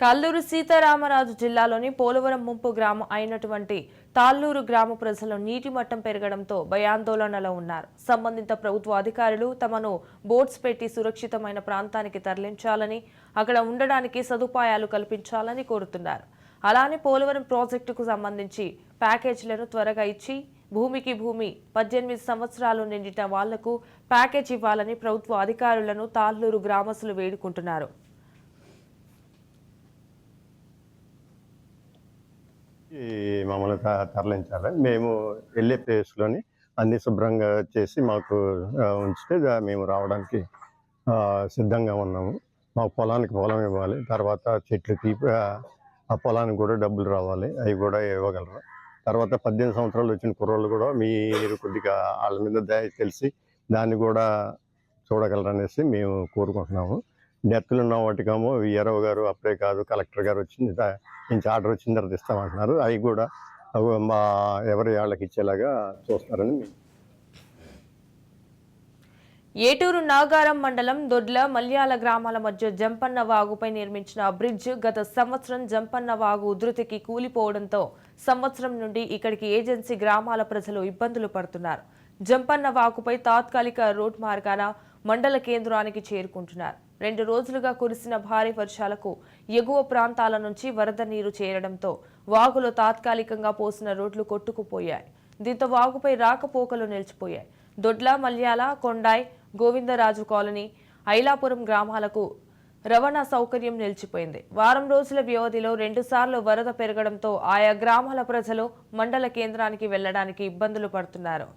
కల్లూరు సీతారామరాజు జిల్లాలోని పోలవరం ముంపు గ్రామం అయినటువంటి తాళ్లూరు గ్రామ ప్రజలు నీటి మట్టం పెరగడంతో భయాందోళనలో ఉన్నారు. సంబంధిత ప్రభుత్వ అధికారులు తమను బోట్స్ పెట్టి సురక్షితమైన ప్రాంతానికి తరలించాలని, అక్కడ ఉండడానికి సదుపాయాలు కల్పించాలని కోరుతున్నారు. అలానే పోలవరం ప్రాజెక్టుకు సంబంధించి ప్యాకేజీలను త్వరగా ఇచ్చి భూమికి భూమి 18 సంవత్సరాలు నిండిన వాళ్లకు ప్యాకేజ్ ఇవ్వాలని ప్రభుత్వ అధికారులను తాళ్లూరు గ్రామస్తులు వేడుకుంటున్నారు. మమ్మల్ని తరలించాలి. మేము వెళ్ళే ప్లేస్లోని అన్ని శుభ్రంగా చేసి మాకు ఉంచితే మేము రావడానికి సిద్ధంగా ఉన్నాము. మాకు పొలానికి పొలం ఇవ్వాలి, తర్వాత చెట్లకి ఆ పొలానికి కూడా డబ్బులు రావాలి, అవి కూడా ఇవ్వగలరు. తర్వాత 18 సంవత్సరాలు వచ్చిన కుర్రోళ్ళు కూడా మీరు కొద్దిగా వాళ్ళ మీద దయ తెలిసి దాన్ని కూడా చూడగలరనేసి మేము కోరుకుంటున్నాము. డెత్తులు ఉన్న వాటికేమో వీఆర్ఓ గారు అప్పుడే కాదు, కలెక్టర్ గారు వచ్చింది నుంచి ఆర్డర్ వచ్చిన తర్వాత ఇస్తామంటున్నారు. అవి కూడా మా ఎవరి వాళ్ళకి ఇచ్చేలాగా చూస్తారని. ఏటూరు నాగారం మండలం దొడ్ల మల్యాల గ్రామాల మధ్య జంపన్న వాగుపై నిర్మించిన బ్రిడ్జ్ గత సంవత్సరం జంపన్న వాగు ఉధృతికి కూలిపోవడంతో సంవత్సరం నుండి ఇక్కడికి ఏజెన్సీ గ్రామాల ప్రజలు ఇబ్బందులు పడుతున్నారు. జంపన్న వాగుపై తాత్కాలిక రోడ్ మార్గాన మండల కేంద్రానికి చేరుకుంటున్నారు. 2 రోజులుగా కురిసిన భారీ వర్షాలకు ఎగువ ప్రాంతాల నుంచి వరద నీరు చేరడంతో వాగులో తాత్కాలికంగా పోసిన రోడ్లు కొట్టుకుపోయాయి. దీంతో వాగుపై రాకపోకలు నిలిచిపోయాయి. దొడ్ల మల్యాల, కొండాయ్, గోవిందరాజు కాలనీ, ఐలాపురం గ్రామాలకు రవాణా సౌకర్యం నిలిచిపోయింది. వారం రోజుల వ్యవధిలో 2 సార్లు వరద పెరగడంతో ఆయా గ్రామాల ప్రజలు మండల కేంద్రానికి వెళ్లడానికి ఇబ్బందులు పడుతున్నారు.